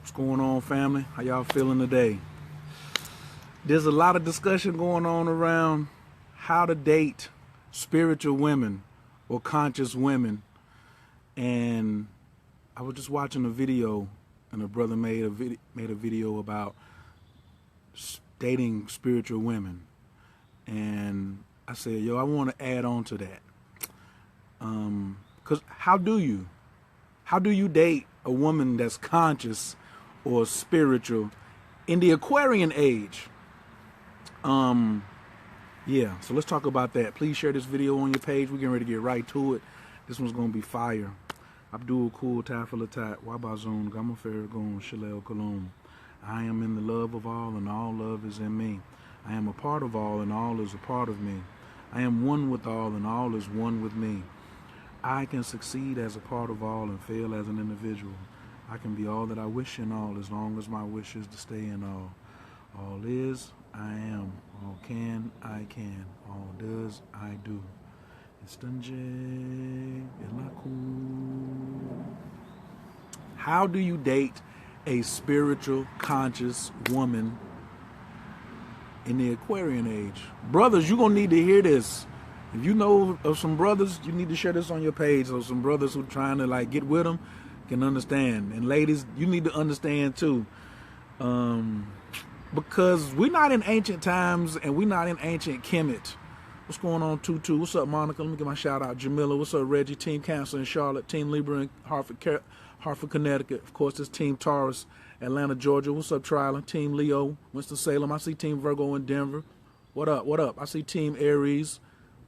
What's going on, family? How y'all feeling today? There's a lot of discussion going on around how to date spiritual women or conscious women. And I was just watching a video, and a brother made a video about dating spiritual women. And I said, yo, I want to add on to that. Because how do you date a woman that's conscious or spiritual in the Aquarian age? Yeah, so let's talk about that. Please share this video on your page. We're getting ready to get right to it. This one's going to be fire. Abdul Kul Tafalatat, Wabazun, Gamafargun, Shalel Kalum. I am in the love of all, and all love is in me. I am a part of all, and all is a part of me. I am one with all, and all is one with me. I can succeed as a part of all and fail as an individual. I can be all that I wish in all, as long as my wish is to stay in all. All is, I am. All can, I can. All does, I do. How do you date a spiritual, conscious woman in the Aquarian age? Brothers, you're going to need to hear this. If you know of some brothers, you need to share this on your page so some brothers who are trying to like get with them can understand. And ladies, you need to understand too. Because we're not in ancient times and we're not in ancient Kemet. What's going on, Tutu? What's up, Monica? Let me get my shout out. Jamila. What's up, Reggie? Team Cancer in Charlotte. Team Libra in Hartford, Connecticut. Of course, there's Team Taurus, Atlanta, Georgia. What's up, Tryla? Team Leo, Winston-Salem. I see Team Virgo in Denver. What up? What up? I see Team Aries.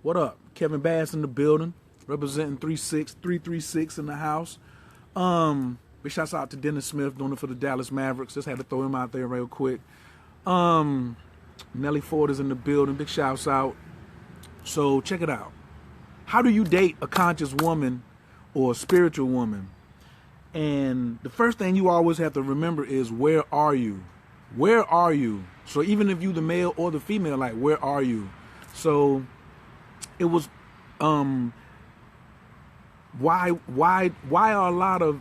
What up? Kevin Bass in the building, representing 336 in the house. Big shouts out to Dennis Smith, doing it for the Dallas Mavericks. Just had to throw him out there real quick. Nelly Ford is in the building. Big shouts out. So check it out. How do you date a conscious woman or a spiritual woman? And the first thing you always have to remember is, where are you? Where are you? So even if you the male or the female, like, where are you? So it was why are a lot of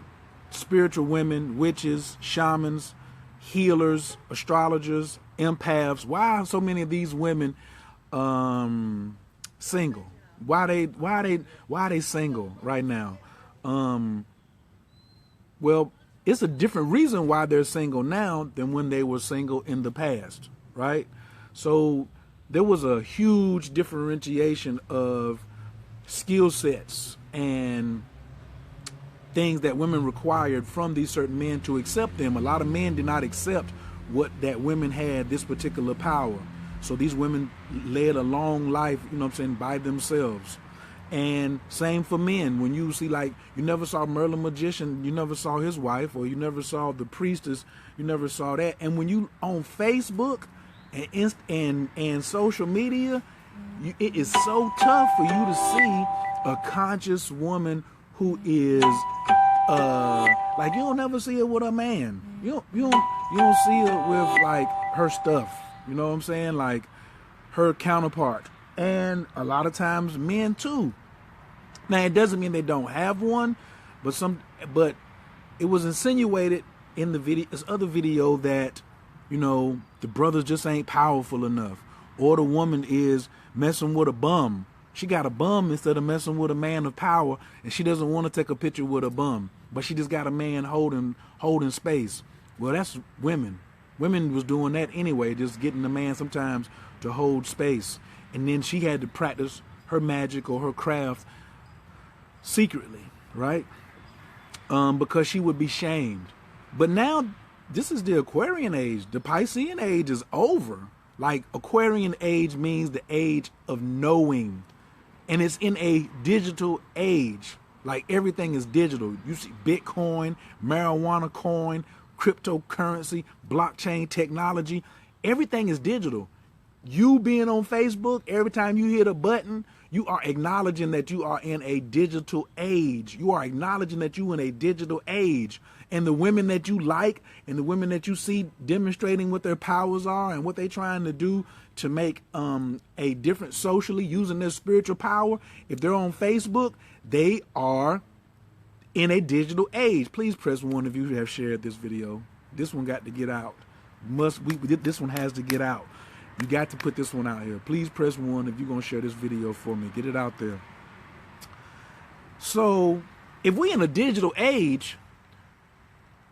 spiritual women, witches, shamans, healers, astrologers, empaths, why are so many of these women single? Why are they single right now? Well, it's a different reason why they're single now than when they were single in the past, right? So there was a huge differentiation of skill sets and things that women required from these certain men to accept them. A lot of men did not accept what that women had, this particular power. So these women led a long life, you know what I'm saying, by themselves. And same for men. When you see, like, you never saw Merlin Magician, you never saw his wife, or you never saw the priestess, you never saw that. And when you on Facebook and social media, it is so tough for you to see a conscious woman who is like, you don't never see her with a man. You don't see her with like her stuff. You know what I'm saying? Like her counterpart. And a lot of times men too. Now it doesn't mean they don't have one, but it was insinuated in this other video that, you know, the brothers just ain't powerful enough, or the woman is messing with a bum. She got a bum instead of messing with a man of power, and she doesn't want to take a picture with a bum, but she just got a man holding space. Well, that's women. Women was doing that anyway, just getting the man sometimes to hold space. And then she had to practice her magic or her craft secretly, right? Because she would be shamed. But now, this is the Aquarian age. The Piscean age is over. Like, Aquarian age means the age of knowing. And it's in a digital age. Like, everything is digital. You see Bitcoin, marijuana coin, cryptocurrency, blockchain technology. Everything is digital. You being on Facebook, every time you hit a button, you are acknowledging that you are in a digital age. You are acknowledging that you in a digital age. And the women that you like and the women that you see demonstrating what their powers are and what they're trying to do to make a difference socially using their spiritual power, if they're on Facebook, they are in a digital age. Please press 1 if you have shared this video. This one got to get out. This one has to get out. You got to put this one out here. Please press 1 if you're going to share this video for me. Get it out there. So if we in a digital age,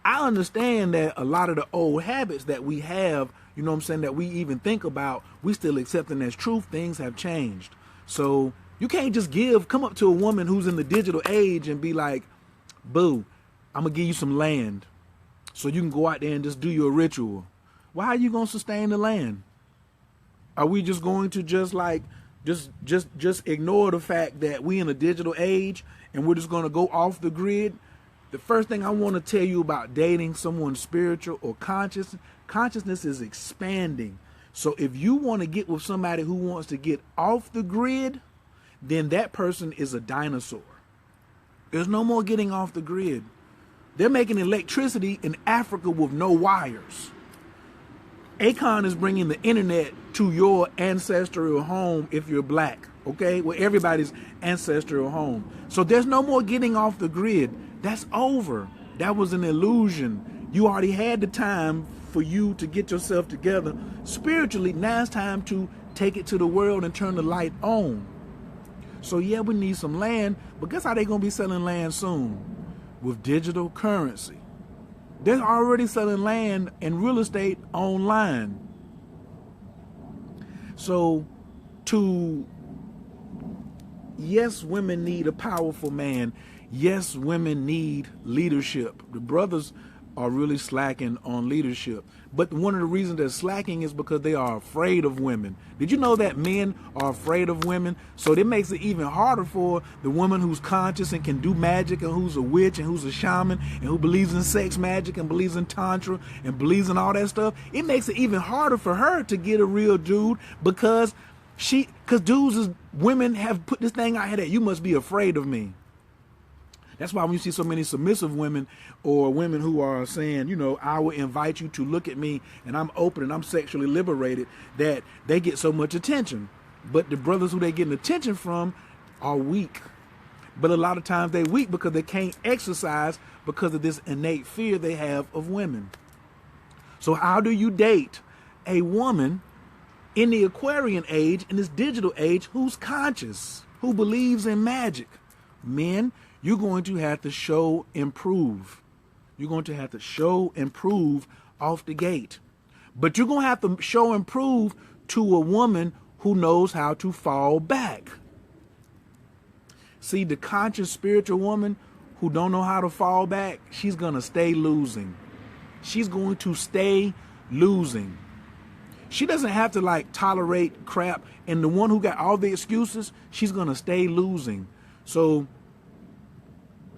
I understand that a lot of the old habits that we have, you know what I'm saying, that we even think about, we still accept them as truth. Things have changed. So you can't just come up to a woman who's in the digital age and be like, boo, I'm going to give you some land so you can go out there and just do your ritual. Why are you going to sustain the land? Are we just going to just ignore the fact that we in a digital age and we're just going to go off the grid? The first thing I want to tell you about dating someone spiritual or consciousness is expanding. So if you want to get with somebody who wants to get off the grid, then that person is a dinosaur. There's no more getting off the grid. They're making electricity in Africa with no wires. Akon is bringing the internet to your ancestral home if you're black, okay? Well, everybody's ancestral home. So there's no more getting off the grid. That's over. That was an illusion. You already had the time for you to get yourself together spiritually. Now it's time to take it to the world and turn the light on. So yeah, we need some land, but guess how they're going to be selling land soon? With digital currency. They're already selling land and real estate online. So yes, women need a powerful man. Yes, women need leadership. The brothers are really slacking on leadership. But one of the reasons they're slacking is because they are afraid of women. Did you know that men are afraid of women? So it makes it even harder for the woman who's conscious and can do magic and who's a witch and who's a shaman and who believes in sex magic and believes in tantra and believes in all that stuff. It makes it even harder for her to get a real dude because women have put this thing out here that you must be afraid of me. That's why when you see so many submissive women or women who are saying, you know, I will invite you to look at me and I'm open and I'm sexually liberated, that they get so much attention. But the brothers who they getting attention from are weak. But a lot of times they weak because they can't exercise because of this innate fear they have of women. So how do you date a woman in the Aquarian age, in this digital age, who's conscious, who believes in magic? Men, you're going to have to show improve. You're going to have to show improve off the gate. But you're going to have to show improve to a woman who knows how to fall back. See, the conscious spiritual woman who don't know how to fall back, she's going to stay losing. She's going to stay losing. She doesn't have to tolerate crap. And the one who got all the excuses, she's going to stay losing. So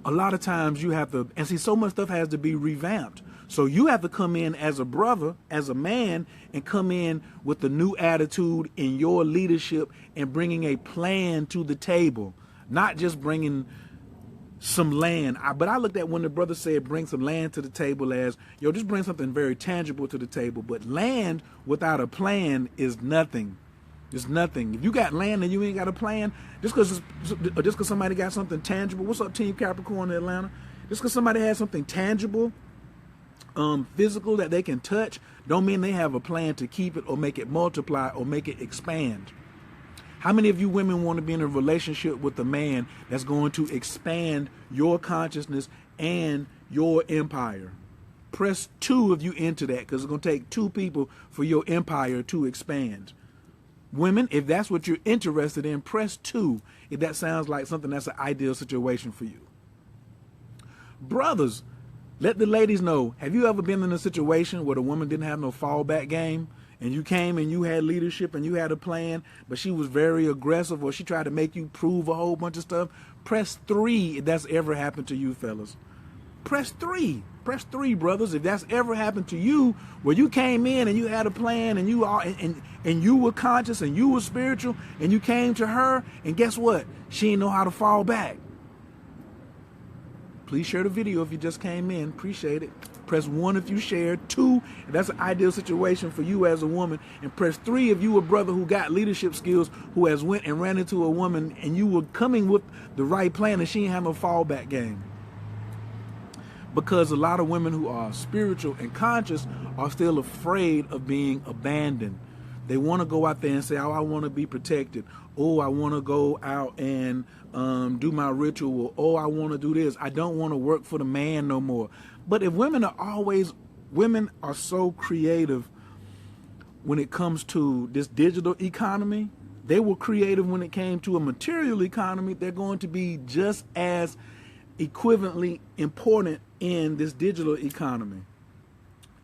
a lot of times you have to, and see, so much stuff has to be revamped. So you have to come in as a brother, as a man, and come in with a new attitude in your leadership and bringing a plan to the table, not just bringing some land. But I looked at when the brother said bring some land to the table as, yo, just bring something very tangible to the table. But land without a plan is nothing. It's nothing. If you got land and you ain't got a plan, just because somebody got something tangible. What's up, Team Capricorn in Atlanta? Just because somebody has something tangible, physical that they can touch, don't mean they have a plan to keep it or make it multiply or make it expand. How many of you women want to be in a relationship with a man that's going to expand your consciousness and your empire? Press 2 if you into that, because it's going to take 2 people for your empire to expand. Women, if that's what you're interested in, press 2 if that sounds like something that's an ideal situation for you. Brothers, let the ladies know, have you ever been in a situation where the woman didn't have no fallback game and you came and you had leadership and you had a plan, but she was very aggressive or she tried to make you prove a whole bunch of stuff? Press 3 if that's ever happened to you, fellas. Press 3. Press 3, brothers, if that's ever happened to you, where you came in and you had a plan and you were conscious and you were spiritual and you came to her and guess what? She didn't know how to fall back. Please share the video if you just came in. Appreciate it. Press 1 if you shared. 2 if that's an ideal situation for you as a woman. And press 3 if you a brother who got leadership skills, who has went and ran into a woman and you were coming with the right plan and she didn't have no fallback game. because a lot of women who are spiritual and conscious are still afraid of being abandoned. They want to go out there and say, oh, I want to be protected. Oh, I want to go out and do my ritual. Oh, I want to do this. I don't want to work for the man no more. But if women are so creative when it comes to this digital economy. They were creative when it came to a material economy. They're going to be just as equivalently important in this digital economy.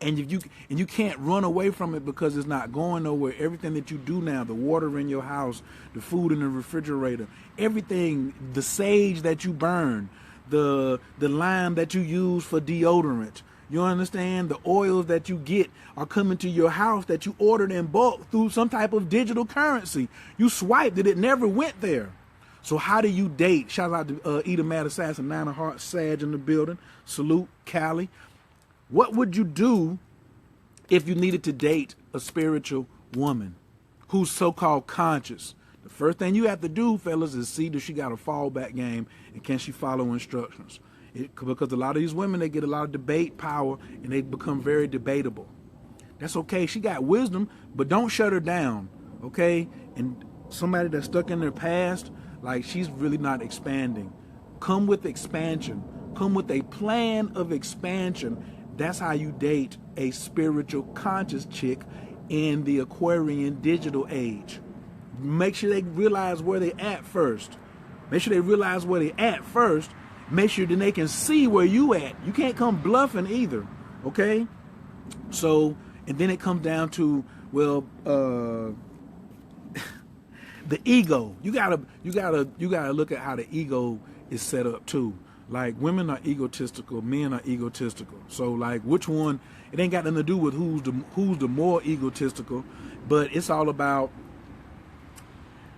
And if you can't run away from it because it's not going nowhere. Everything that you do now, the water in your house, the food in the refrigerator, everything, the sage that you burn, the lime that you use for deodorant, you understand? The oils that you get are coming to your house that you ordered in bulk through some type of digital currency. You swiped it, it never went there. So how do you date? Shout out to Eda Mad Assassin, Nine of Hearts, Sag in the building. Salute, Cali. What would you do if you needed to date a spiritual woman who's so-called conscious? The first thing you have to do, fellas, is see that she got a fallback game and can she follow instructions. Because a lot of these women, they get a lot of debate power and they become very debatable. That's okay. She got wisdom, but don't shut her down, okay? And somebody that's stuck in their past, like she's really not expanding. Come with expansion. Come with a plan of expansion. That's how you date a spiritual conscious chick in the Aquarian digital age. Make sure they realize where they at first. Make sure they realize where they at first. Make sure then they can see where you at. You can't come bluffing either, okay? So, and then it comes down to, well, the ego. You gotta look at how the ego is set up too. Like women are egotistical, men are egotistical. So like which one? It ain't got nothing to do with who's the more egotistical, but it's all about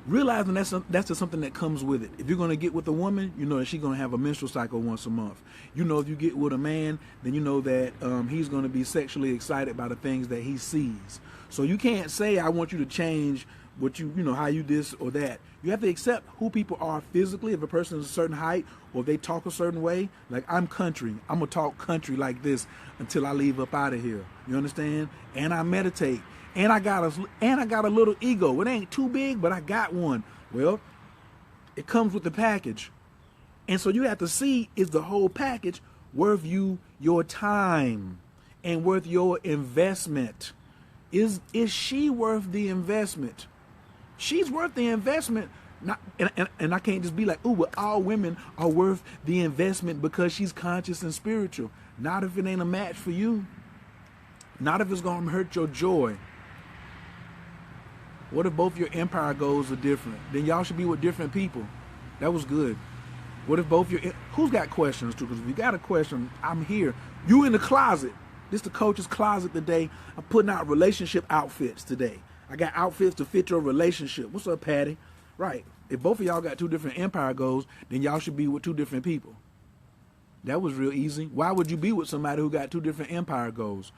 realizing that's just something that comes with it. If you're going to get with a woman, you know that she's going to have a menstrual cycle once a month. You know, if you get with a man, then you know that he's going to be sexually excited by the things that he sees. So you can't say, I want you to change what you know, how you this or that. You have to accept who people are physically. If a person is a certain height or if they talk a certain way, like I'm country, I'm going to talk country like this until I leave up out of here. You understand? And I meditate. And I got a little ego. It ain't too big, but I got one. Well, it comes with the package. And so you have to see, is the whole package worth you your time and worth your investment? Is she worth the investment? She's worth the investment. And I can't just be like, oh, well, all women are worth the investment because she's conscious and spiritual. Not if it ain't a match for you. Not if it's going to hurt your joy. What if both your empire goals are different? Then y'all should be with different people. That was good. What if both your... Who's got questions too? Because if you got a question, I'm here. You in the closet. This the coach's closet today. I'm putting out relationship outfits today. I got outfits to fit your relationship. What's up, Patty? Right. If both of y'all got two different empire goals, then y'all should be with two different people. That was real easy. Why would you be with somebody who got two different empire goals?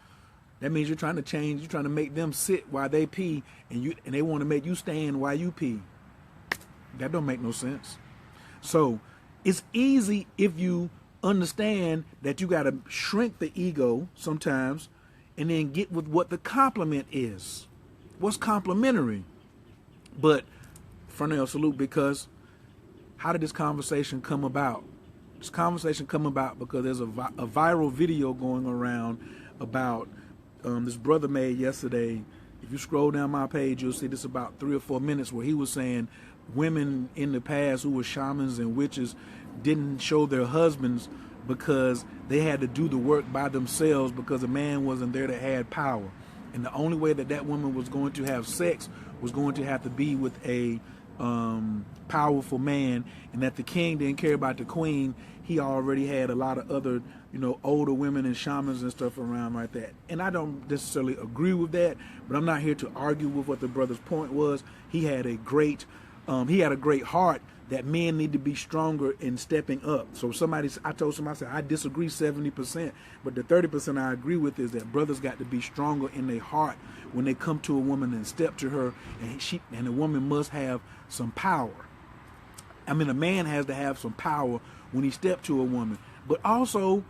That means you're trying to change. You're trying to make them sit while they pee, and they want to make you stand while you pee. That don't make no sense. So it's easy if you understand that you got to shrink the ego sometimes, and then get with what the compliment is. What's complimentary? But Fernell, salute, because how did this conversation come about? This conversation come about because there's a viral video going around about this brother made yesterday. If you scroll down my page, you'll see this about 3 or 4 minutes where he was saying women in the past who were shamans and witches didn't show their husbands because they had to do the work by themselves because a man wasn't there that had power. And the only way that that woman was going to have sex was going to have to be with a powerful man, and that the king didn't care about the queen. He already had a lot of other, older women and shamans and stuff around like that. And I don't necessarily agree with that, but I'm not here to argue with what the brother's point was. He had a great heart that men need to be stronger in stepping up. So I told somebody, I said, I disagree 70%, but the 30% I agree with is that brothers got to be stronger in their heart when they come to a woman and step to her, and the woman must have some power. I mean, a man has to have some power when he steps to a woman, but also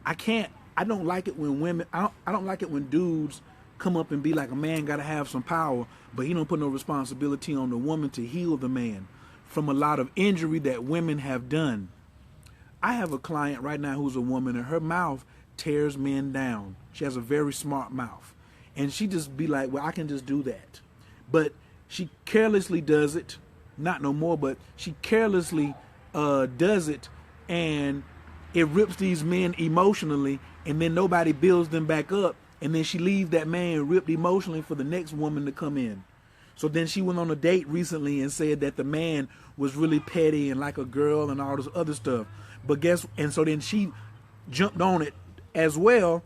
I don't like it when women, I don't like it when dudes come up and be like, a man got to have some power, but he don't put no responsibility on the woman to heal the man from a lot of injury that women have done. I have a client right now who's a woman, and her mouth tears men down. She has a very smart mouth. And she just be like, well, I can just do that. But she carelessly does it. Not no more, but she carelessly does it, and it rips these men emotionally, and then nobody builds them back up, and then she leaves that man ripped emotionally for the next woman to come in. So then she went on a date recently and said that the man was really petty and like a girl and all this other stuff. But and so then she jumped on it as well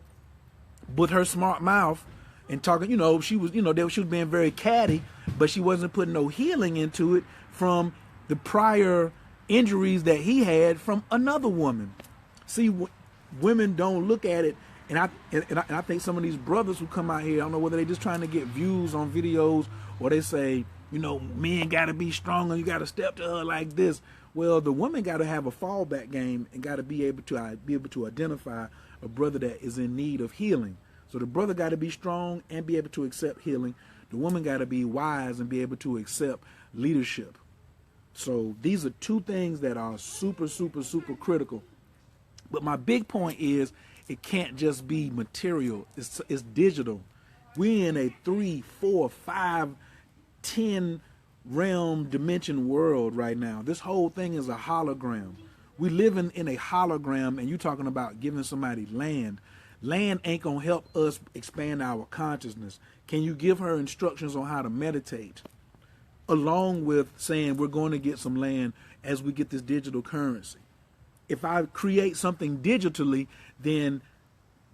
with her smart mouth and talking, she was, she was being very catty, but she wasn't putting no healing into it from the prior injuries that he had from another woman. See, women don't look at it, and I think some of these brothers who come out here, I don't know whether they're just trying to get views on videos, or they say, men got to be stronger, you got to step to her like this. Well, the woman got to have a fallback game and got to be able to identify a brother that is in need of healing. So the brother got to be strong and be able to accept healing. The woman got to be wise and be able to accept leadership. So these are two things that are super, super, super critical. But my big point is, it can't just be material. It's digital. We're in a 3, 4, 5, 10 realm dimension world right now. This whole thing is a hologram. We living in a hologram, and you talking about giving somebody land. Land ain't gonna help us expand our consciousness. Can you give her instructions on how to meditate, along with saying we're going to get some land as we get this digital currency? If I create something digitally, then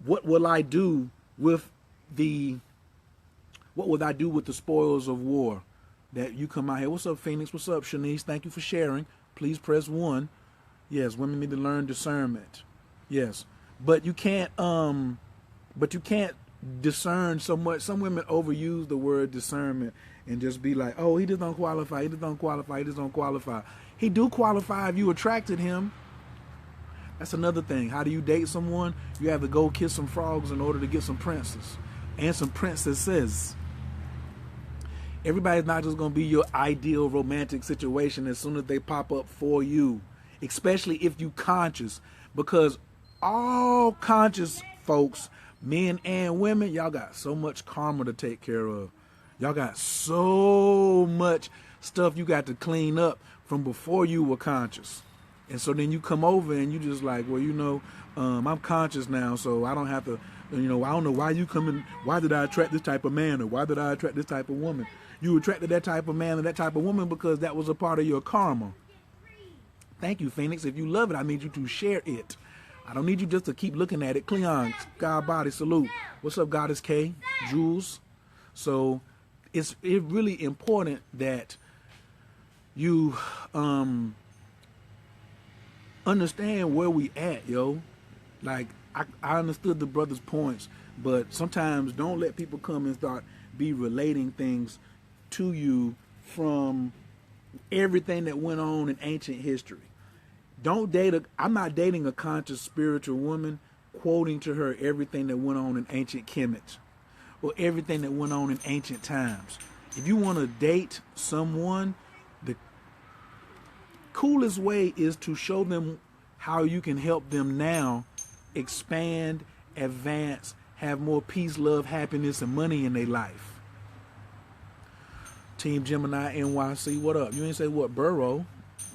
what will I do with the spoils of war that you come out here? What's up, Phoenix? What's up, Shanice? Thank you for sharing. Please press 1. Yes, women need to learn discernment. Yes, but you can't discern so much. Some women overuse the word discernment and just be like, oh, he just don't qualify. He just don't qualify. He just don't qualify. He do qualify if you attracted him. That's another thing. How do you date someone? You have to go kiss some frogs in order to get some princes and some princesses. Everybody's not just going to be your ideal romantic situation as soon as they pop up for you, especially if you conscious, because all conscious folks, men and women, y'all got so much karma to take care of. Y'all got so much stuff you got to clean up from before you were conscious. And so then you come over and you just like, well, I'm conscious now, so I don't have to, I don't know why you coming, why did I attract this type of man, or why did I attract this type of woman? You attracted that type of man and that type of woman because that was a part of your karma. Thank you, Phoenix. If you love it, I need you to share it. I don't need you just to keep looking at it. Cleon, God body, salute. What's up, Goddess K? Jules. So it's really important that you understand where we at, yo. Like, I understood the brother's points, but sometimes don't let people come and start be relating things to you from everything that went on in ancient history. I'm not dating a conscious spiritual woman quoting to her everything that went on in ancient Kemet or everything that went on in ancient times. If you want to date someone, the coolest way is to show them how you can help them now expand, advance, have more peace, love, happiness, and money in their life. Team Gemini NYC, what up? You ain't say what borough.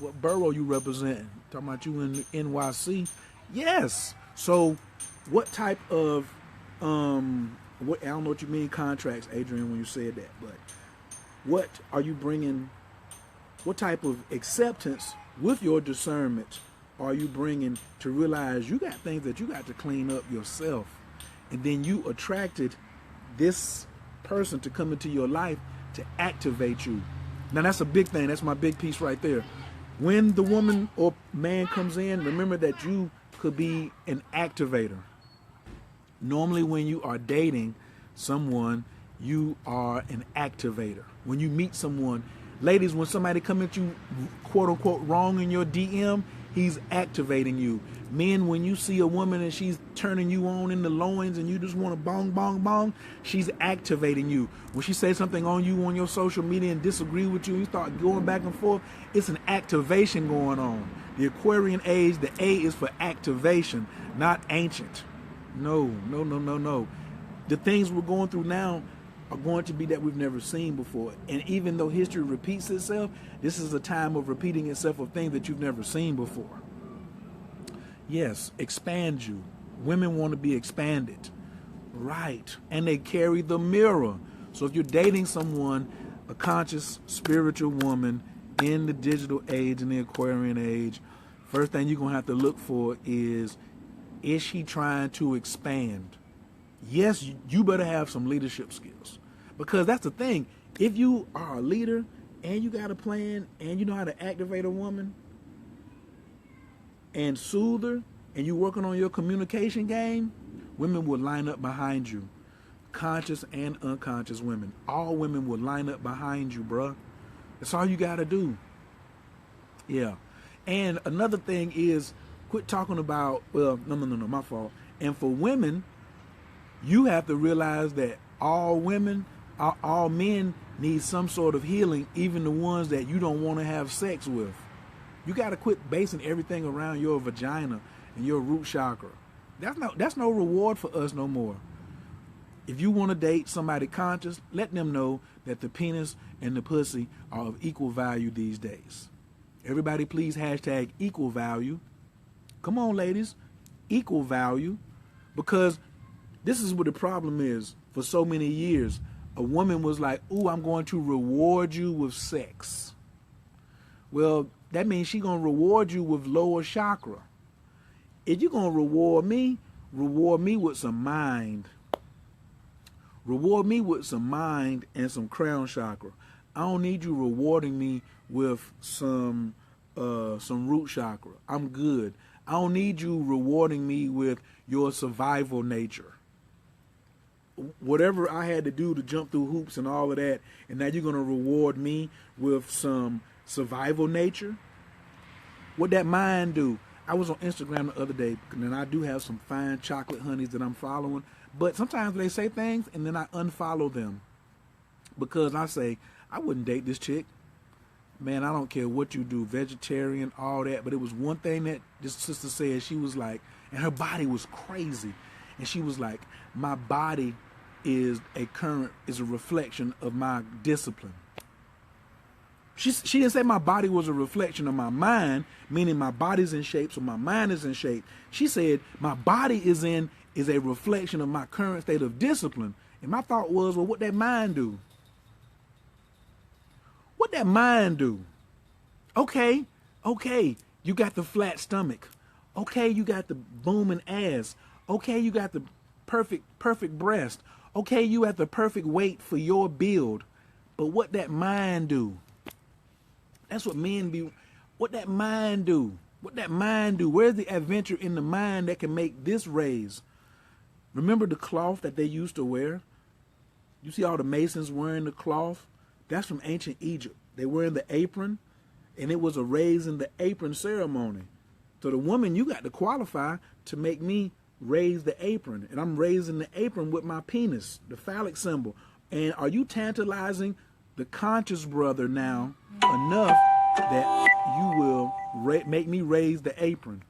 What borough you represent? Talking about you in NYC. Yes. So what type of I don't know what you mean contracts, Adrian, when you said that, but what are you bringing, what type of acceptance with your discernment are you bringing to realize you got things that you got to clean up yourself, and then you attracted this person to come into your life to activate you. Now that's a big thing. That's my big piece right there. When the woman or man comes in, remember that you could be an activator. Normally when you are dating someone, you are an activator. When you meet someone, ladies, when somebody come at you quote unquote wrong in your DM, he's activating you. Men, when you see a woman and she's turning you on in the loins and you just want to bong, bong, bong, she's activating you. When she says something on you on your social media and disagree with you, you start going back and forth, it's an activation going on. The Aquarian age, the A is for activation, not ancient. No. The things we're going through now are going to be that we've never seen before. And even though history repeats itself, this is a time of repeating itself of things that you've never seen before. Yes, expand you. Women want to be expanded. Right. And they carry the mirror. So if you're dating someone, a conscious, spiritual woman in the digital age, in the Aquarian age, first thing you're going to have to look for is she trying to expand? Yes, you better have some leadership skills. Because that's the thing. If you are a leader and you got a plan and you know how to activate a woman and soothe her, and you working on your communication game, women will line up behind you. Conscious and unconscious women. All women will line up behind you, bruh. That's all you got to do. Yeah. And another thing is, quit talking about, well, no, my fault. And for women, you have to realize that all men need some sort of healing, even the ones that you don't want to have sex with. You got to quit basing everything around your vagina and your root chakra. That's no reward for us no more. If you want to date somebody conscious, let them know that the penis and the pussy are of equal value these days. Everybody please hashtag equal value. Come on, ladies. Equal value. Because this is what the problem is. For so many years, a woman was like, ooh, I'm going to reward you with sex. Well, that means she's going to reward you with lower chakra. If you're going to reward me with some mind. Reward me with some mind and some crown chakra. I don't need you rewarding me with some root chakra. I'm good. I don't need you rewarding me with your survival nature. Whatever I had to do to jump through hoops and all of that, and now you're going to reward me with some survival nature? What that mind do? I was on Instagram the other day, and I do have some fine chocolate honeys that I'm following, but sometimes they say things, and then I unfollow them because I say, I wouldn't date this chick. Man, I don't care what you do, vegetarian, all that, but it was one thing that this sister said. She was like, and her body was crazy, and she was like, my body is a reflection of my discipline. She didn't say my body was a reflection of my mind, meaning my body's in shape, so my mind is in shape. She said my body is a reflection of my current state of discipline. And my thought was, well, what that mind do? What that mind do? Okay, you got the flat stomach. Okay, you got the booming ass. Okay, you got the perfect breast. Okay, you at the perfect weight for your build. But what that mind do? That's what men be. What that mind do? What that mind do? Where's the adventure in the mind that can make this raise? Remember the cloth that they used to wear? You see all the Masons wearing the cloth? That's from ancient Egypt. They were in the apron, and it was a raise in the apron ceremony. So the woman, you got to qualify to make me raise the apron. And I'm raising the apron with my penis, the phallic symbol. And are you tantalizing the conscious brother now enough that you will make me raise the apron?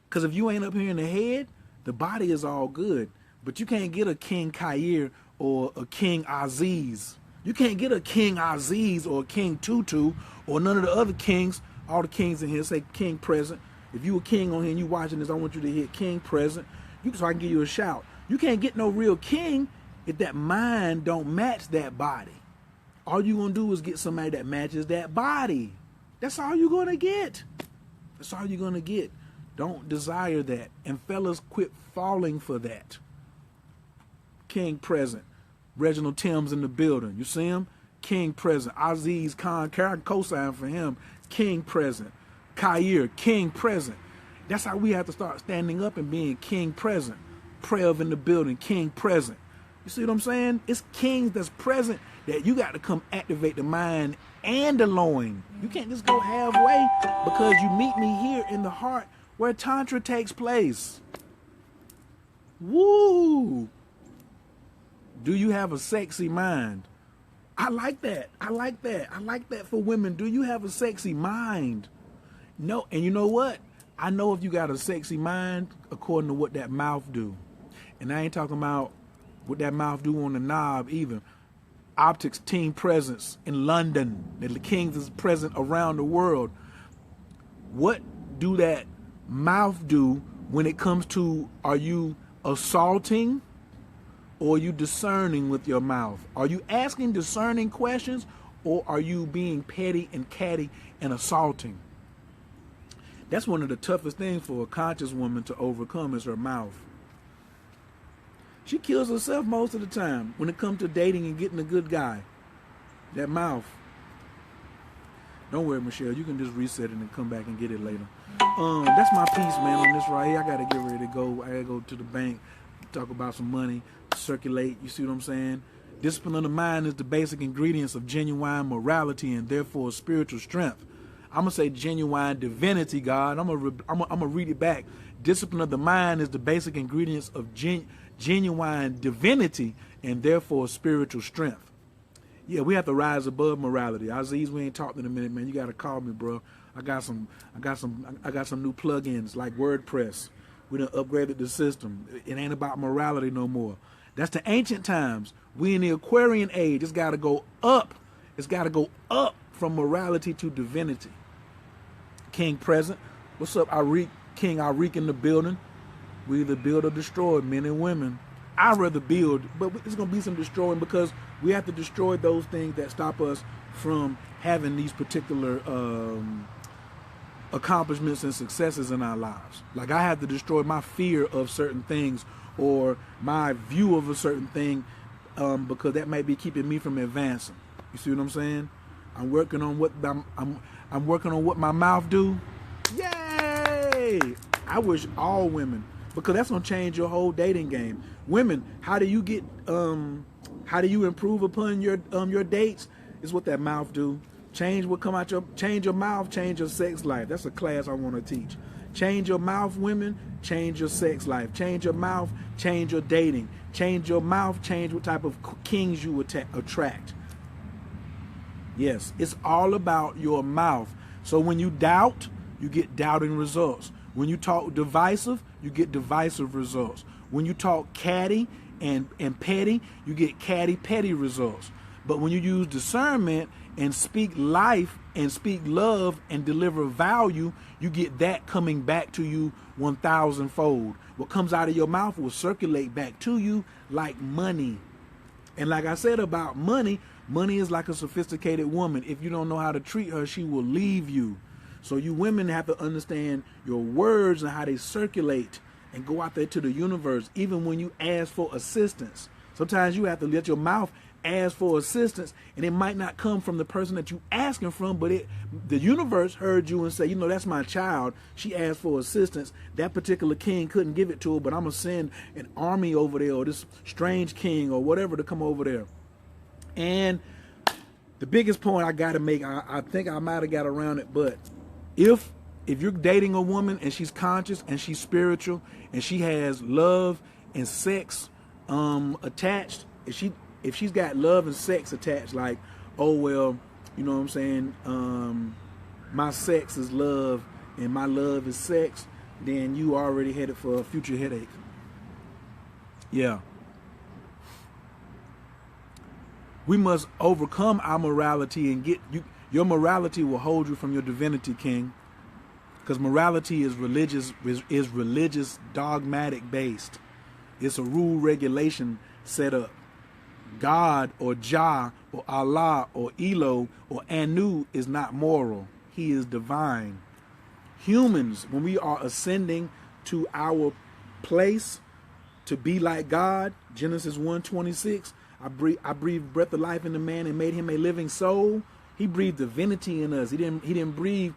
Because if you ain't up here in the head, the body is all good. But you can't get a King Kair or a King Aziz. You can't get a King Aziz or a King Tutu or none of the other kings. All the kings in here say King Present. If you a king on here and you watching this, I want you to hit King Present. So I can give you a shout. You can't get no real king if that mind don't match that body. All you gonna do is get somebody that matches that body. That's all you're gonna get. That's all you're gonna get. Don't desire that. And fellas, quit falling for that. King Present. Reginald Timms in the building. You see him? King Present. Aziz Khan, Karen cosign for him. King Present. Kair, King Present. That's how we have to start standing up and being King Present. Prev in the building, King Present. You see what I'm saying? It's kings that's present that you got to come activate the mind and the loin. You can't just go halfway, because you meet me here in the heart where Tantra takes place. Woo! Do you have a sexy mind? I like that. I like that. I like that for women. Do you have a sexy mind? No. And you know what? I know if you got a sexy mind according to what that mouth do. And I ain't talking about what that mouth do on the knob either. Optics team presence in London. The Kings is present around the world. What do that mouth do when it comes to, are you assaulting or are you discerning with your mouth? Are you asking discerning questions, or are you being petty and catty and assaulting? That's one of the toughest things for a conscious woman to overcome, is her mouth. She kills herself most of the time when it comes to dating and getting a good guy. That mouth. Don't worry, Michelle. You can just reset it and come back and get it later. That's my piece, man, on this right here. I got to get ready to go. I got to go to the bank, talk about some money, circulate. You see what I'm saying? Discipline of the mind is the basic ingredients of genuine morality and therefore spiritual strength. I'm going to say genuine divinity, God. I'm going to read it back. Discipline of the mind is the basic ingredients of genuine divinity and therefore spiritual strength. Yeah, we have to rise above morality. Aziz, we ain't talked in a minute, man. You got to call me, bro. I got some new plugins like WordPress. We done upgraded the system. It ain't about morality no more. That's the ancient times. We in the Aquarian age. It's got to go up. It's got to go up from morality to divinity. King present. What's up, Arik? King Arik in the building. We either build or destroy, men and women. I'd rather build, but it's going to be some destroying, because we have to destroy those things that stop us from having these particular accomplishments and successes in our lives. Like, I have to destroy my fear of certain things or my view of a certain thing, because that might be keeping me from advancing. You see what I'm saying? I'm working on what I'm working on what my mouth do. Yay! I wish all women, because that's gonna change your whole dating game. Women, how do you get how do you improve upon your dates? Is what that mouth do. Change what come out change your mouth, change your sex life. That's a class I want to teach. Change your mouth, women, change your sex life. Change your mouth, change your dating. Change your mouth, change what type of kings you attract. Yes, it's all about your mouth. So when you doubt, you get doubting results. When you talk divisive, you get divisive results. When you talk catty and petty, you get catty, petty results. But when you use discernment and speak life and speak love and deliver value, you get that coming back to you 1,000-fold. What comes out of your mouth will circulate back to you like money. And like I said about money, money is like a sophisticated woman. If you don't know how to treat her, she will leave you. So you women have to understand your words and how they circulate and go out there to the universe, even when you ask for assistance. Sometimes you have to let your mouth ask for assistance, and it might not come from the person that you asking from, but the universe heard you and say, you know, that's my child. She asked for assistance. That particular king couldn't give it to her, but I'm going to send an army over there, or this strange king or whatever, to come over there. And the biggest point I got to make, I think I might have got around it, but if you're dating a woman and she's conscious and she's spiritual and she has love and sex attached, if she's got love and sex attached, like, oh, well, you know what I'm saying, my sex is love and my love is sex, then you already headed for a future headache. Yeah. We must overcome our morality and your morality will hold you from your divinity, King. Because morality is religious, dogmatic based. It's a rule regulation set up. God or Jah or Allah or Elo or Anu is not moral. He is divine. Humans, when we are ascending to our place to be like God, Genesis 1:26, I breathed breath of life in the man and made him a living soul. He breathed divinity in us. He didn't breathe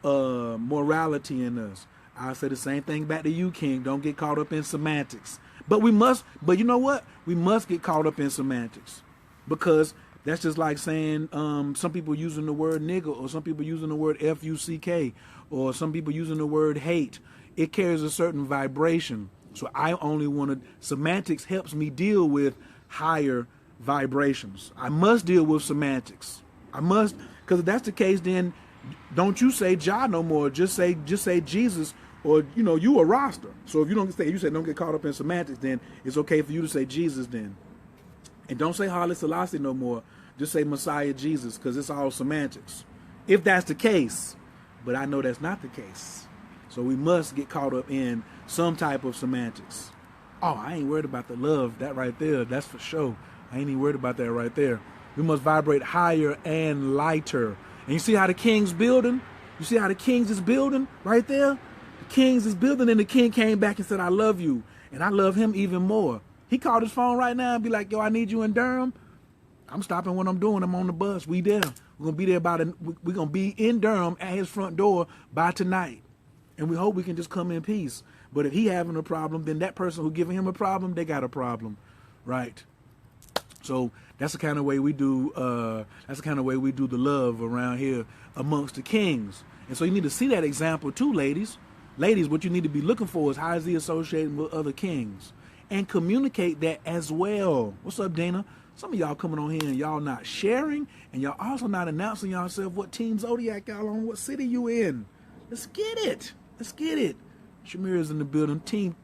morality in us. I say the same thing back to you, King. Don't get caught up in semantics. But we must, but you know what? We must get caught up in semantics, because that's just like saying some people using the word nigger, or some people using the word F-U-C-K, or some people using the word hate. It carries a certain vibration. So I only want to, semantics helps me deal with higher vibrations. I must deal with semantics. I must, because if that's the case, then don't you say Jah no more. Just say Jesus, or you a roster. So if you say don't get caught up in semantics, then it's okay for you to say Jesus then. And don't say Haile Selassie no more. Just say Messiah Jesus, because it's all semantics. If that's the case. But I know that's not the case. So we must get caught up in some type of semantics. Oh, I ain't worried about the love. That right there, that's for sure. I ain't even worried about that right there. We must vibrate higher and lighter. And you see how the king's building? You see how the king's is building right there? The king's is building, and the king came back and said, I love you. And I love him even more. He called his phone right now and be like, yo, I need you in Durham. I'm stopping what I'm doing. I'm on the bus. We there. We're going to be there we're going to be in Durham at his front door by tonight. And we hope we can just come in peace. But if he having a problem, then that person who giving him a problem, they got a problem. Right? So that's the kind of way we do, the love around here amongst the kings. And so you need to see that example too, ladies. Ladies, what you need to be looking for is how is he associating with other kings? And communicate that as well. What's up, Dana? Some of y'all coming on here and y'all not sharing, and y'all also not announcing yourself what team Zodiac y'all on, what city you in. Let's get it. Let's get it. Shamir is in the building. Team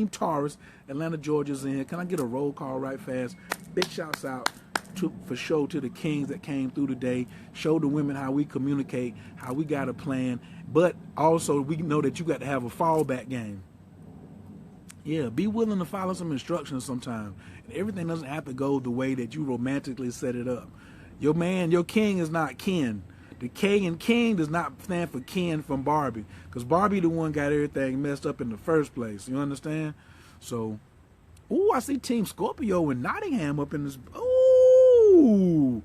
Taurus, Atlanta, Georgia's in here. Can I get a roll call right fast? Big shouts out for sure to the kings that came through today. Show the women how we communicate, how we got a plan. But also we know that you got to have a fallback game. Yeah, be willing to follow some instructions sometime. And everything doesn't have to go the way that you romantically set it up. Your king is not Ken. The K in king does not stand for Ken from Barbie. Because Barbie the one got everything messed up in the first place. You understand? So, ooh, I see Team Scorpio and Nottingham up in this. Ooh,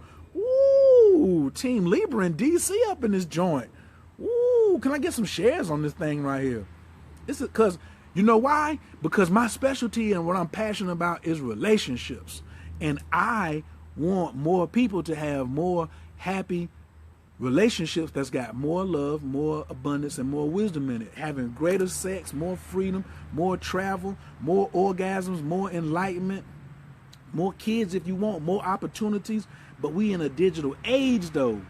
Team Libra and DC up in this joint. Ooh, can I get some shares on this thing right here? This is because, you know why? Because my specialty and what I'm passionate about is relationships. And I want more people to have more happy relationships that's got more love, more abundance, and more wisdom in it. Having greater sex, more freedom, more travel, more orgasms, more enlightenment, more kids if you want, more opportunities. But we in a digital age, though.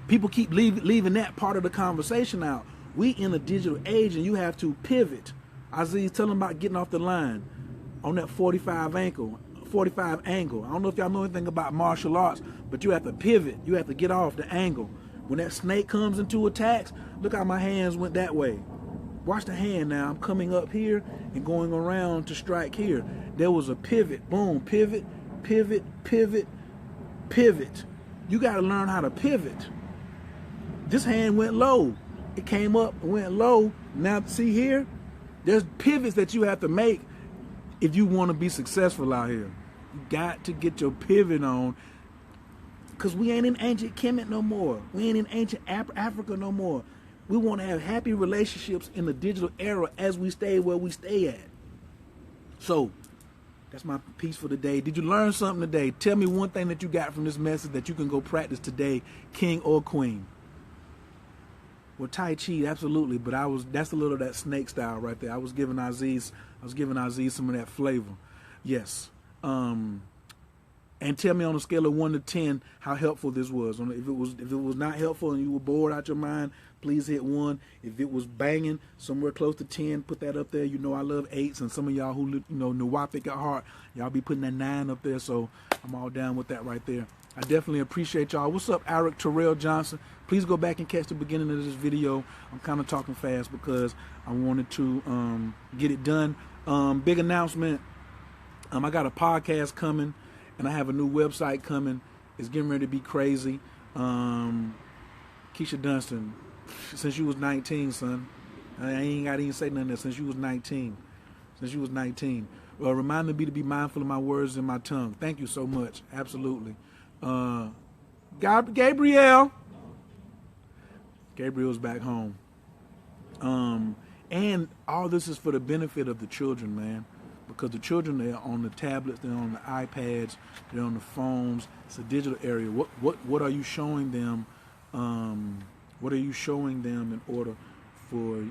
People keep leaving that part of the conversation out. We in a digital age, and you have to pivot. Aziz, tell them about getting off the line on that 45 angle. I don't know if y'all know anything about martial arts, but you have to pivot. You have to get off the angle. When that snake comes into attacks, look how my hands went that way. Watch the hand now. I'm coming up here and going around to strike here. There was a pivot. Boom. Pivot, pivot, pivot, pivot. You got to learn how to pivot. This hand went low. It came up and went low. Now, see here? There's pivots that you have to make if you want to be successful out here. You got to get your pivot on, because we ain't in ancient Kemet no more. We ain't in ancient Africa no more. We want to have happy relationships in the digital era as we stay where we stay at. So, that's my piece for the day. Did you learn something today? Tell me one thing that you got from this message that you can go practice today, king or queen. Well, Tai Chi, absolutely, but that's a little of that snake style right there. I was giving Aziz some of that flavor. Yes. And tell me on a scale of 1 to 10 how helpful this was. If it was not helpful and you were bored out your mind, please hit 1. If it was banging, somewhere close to 10, put that up there. You know I love 8s, and some of y'all who neurotic at heart, y'all be putting that 9 up there. So I'm all down with that right there. I definitely appreciate y'all. What's up, Eric Terrell Johnson? Please go back and catch the beginning of this video. I'm kind of talking fast because I wanted to get it done. Big announcement. I got a podcast coming, and I have a new website coming. It's getting ready to be crazy. Keisha Dunstan, since you was 19, son. I ain't got to even say nothing there. Since you was 19. Remind me to be mindful of my words and my tongue. Thank you so much. Absolutely. Gabriel's back home. And all this is for the benefit of the children, man. because the children, they're on the tablets, they're on the iPads, they're on the phones. It's a digital area. What are you showing them? What are you showing them in order for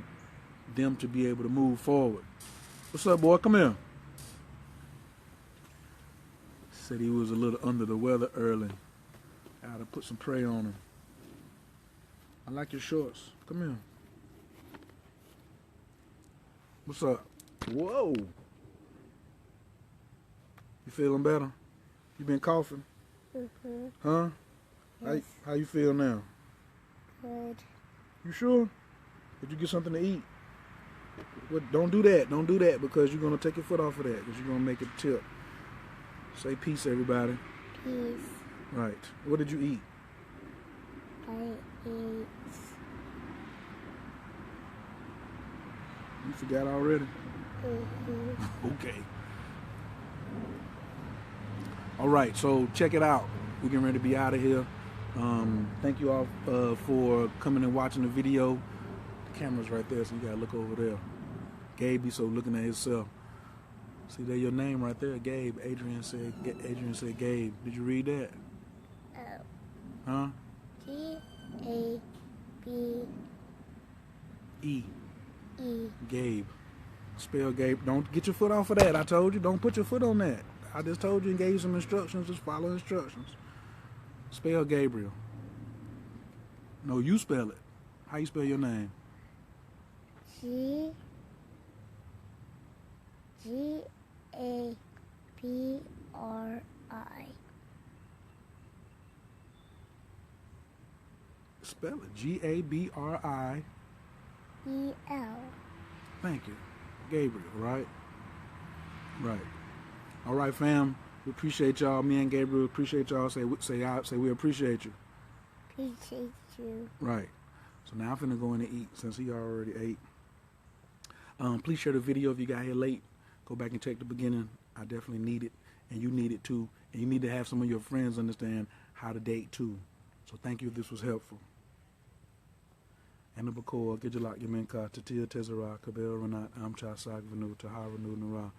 them to be able to move forward? What's up, boy? Come here. Said he was a little under the weather early. I had to put some prey on him. I like your shorts. Come here. What's up? Whoa. You feeling better? You been coughing? Mm-hmm. Huh? Yes. How you feel now? Good. You sure? Did you get something to eat? What? Don't do that. Don't do that because you're going to take your foot off of that because you're going to make it tip. Say peace, everybody. Peace. Right. What did you eat? I ate. You forgot already? Mm-hmm. Okay. All right, so check it out. We're getting ready to be out of here. Thank you all for coming and watching the video. The camera's right there, so you gotta look over there. Gabe be so looking at himself. See there your name right there, Gabe. Adrian said Gabe. Did you read that? Oh. Huh? G-A-B-E. Gabe. Spell Gabe. Don't get your foot off of that. I told you, don't put your foot on that. I just told you and gave you some instructions. Just follow instructions. Spell Gabriel. No, you spell it. How you spell your name? G-A-B-R-I. Spell it. G-A-B-R-I. E-L. Thank you. Gabriel, right? Right. All right, fam. We appreciate y'all. Me and Gabriel appreciate y'all. Say we appreciate you. Appreciate you. Right. So now I'm finna go in and eat since he already ate. Please share the video if you got here late. Go back and check the beginning. I definitely need it, and you need it too. And you need to have some of your friends understand how to date too. So thank you if this was helpful. Anabakor, Gijalak Yamenka, Tatia Tezara, Kabel Renat, Amcha Sagvanu, Taharanu Nara,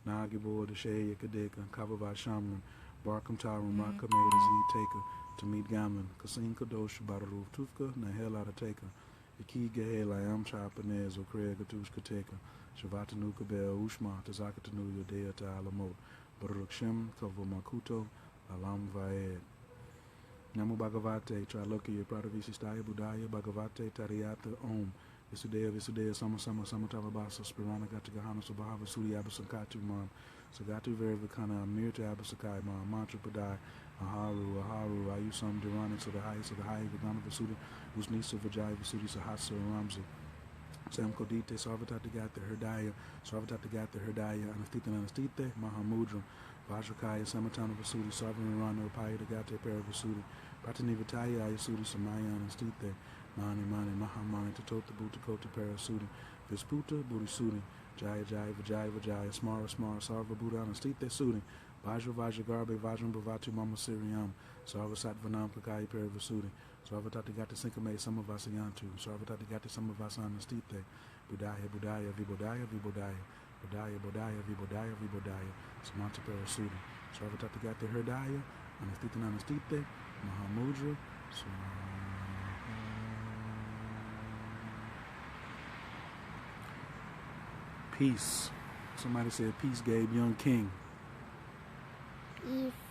Nagibor, the Shea Kadeka, Kababa Shamlin, Barkam Tarum, Rakamay, Z Taker, Tamid Gamlin, Kasim Kadosh, Badaruf Tufka, Nahela Taker, Iki Gahela, Amcha Panez, Okrea Gatush Kateka, Shavatanu Kabel, Ushma, Tazakatanu, Yodea Ta'alamot, Baruk Shem, Kavo Makuto, Alam Vaed. Namo Bhagavate, Trilokia, Pradavisi Staya, Budaya, Bhagavate, Tariata, Om, Visudea, Sama, Tavabasa, Spirana, Gatagahana, Subhava, Sudi, Abasankatu, Mam, Sagatu, Verivikana, Amir to Abasakai, Mam, Mantra Padai, Aharu, Ayusam, Durani, to the highest of the high, Vidana Vasuda, Usnisa, Vajai, Vasudi, Sahasa, Ramzi. Sam Kodite, Sarvatata Gata, Herdaya, Sarvatata Gata, Herdaya, Anastita, Anastite, Mahamudram, Vajrakaya, Samatana Vasudi, Sovereign Rano, Paya, the Gata, Paravasudi, Pratanivataya, Ayasudi, Samaya, Anastite, Mani, Mahamani, Tatota, Butakota, Parasudi, Visputa, Buddhisudi, Jaya, Vajaya, Smara, Sarva, Buddha, Anastite, Sudi, Vajra, Garbe, Vajram, Bhavatu, Mama Siriam, Sarvasat Vanam, Pakaya, Paravasudi, Sarvatati Gata Sinkame, some of us Yantu, Sarvatati Gata, some of us Anastite, Budaya, Vibodaya, Vibodaya, Samanta Parasudi, Sarvatati Gata Herdaya, Anastite, Mahamudra, Peace. Somebody said peace, Gabe, young king. Peace.